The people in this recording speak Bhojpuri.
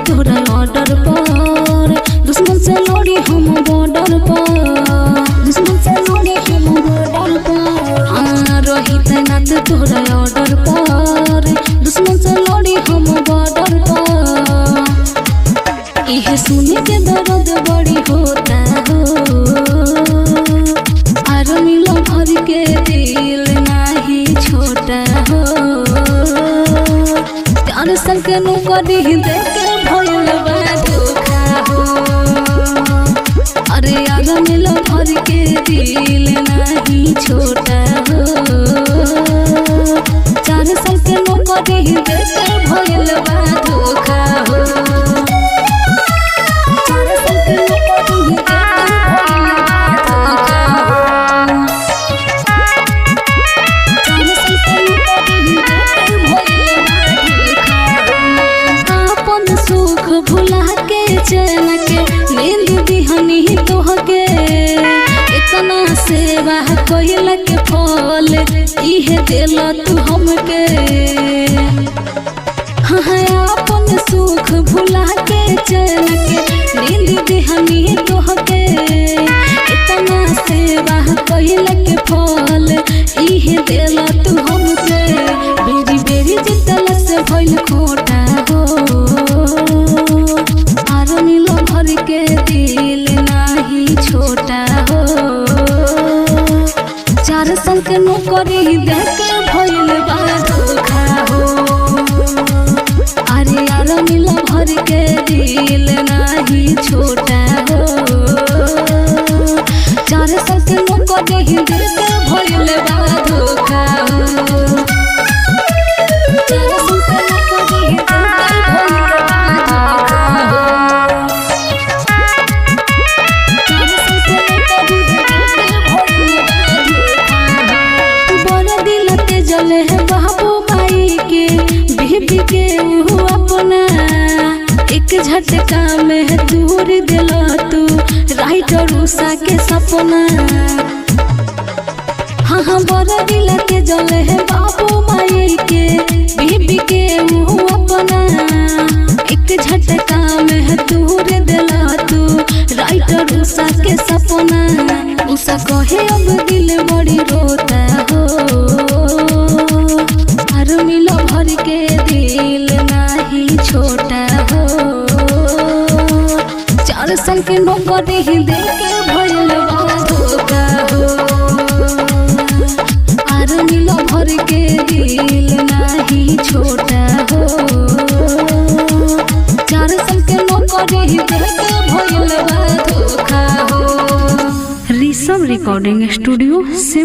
तोरा ऑर्डर पर दुश्मन से लड़ी हम बॉर्डर पर, दुश्मन से लड़ी हम बॉर्डर पर। रही तैनात तोरा ऑर्डर पर दुश्मन से लड़ी हम बॉर्डर पर। यह सुन के दर्द बड़ी होता हो, आर्मी लवर के दिल नहीं छोटा हो। 4 साल के नौकरी देख के भइल बा धोखा हो। अरे आर्मी लवर के दिल नहीं छोटा हो। 4 साल के नौकरी देख के भइल बा धोखा हो। भुला के चैन के नींद दिहनी तोहके, इतना सेवा कइल के फल इहे दिल तू हमके। हाँ अपन सुख भुला के चैन के नींद दिहनी तोहके, इतना सेवा कइल के फल इहे दिल तू हमके। बेरी बेरी जितला से भइल खोटा हो, आर्मी लवर के दिल नहीं छोटा हो। 4 साल के नौकरी देख के भइल बा धोखा हो। अरे आर्मी लवर के दिल नहीं छोटा हो। 4 साल के नौकरी देख के भइल बा धोखा हो। 4 साल के नौकरी देख के भइल बा धोखा हो। जले है बाबू माई के बीबी के अपना, एक झटका में दूर दिला तू राइटर उषा के सपना। हाँ बड़ा दिल के जले है बाबू माई के बीबी के अपना, एक झटका में दूर दिला तू राइटर उषा के सपना। उषा कहे अब दिल बड़ी रोता हो, आर्मी लवर के दिल नहीं छोटा हो। 4 साल के नौकरी देख के भइल बा धोखा हो। आर्मी लवर के दिल नहीं छोटा हो। 4 साल के नौकरी देख के भइल बा धोखा हो। ऋषभ रिकॉर्डिंग स्टूडियो से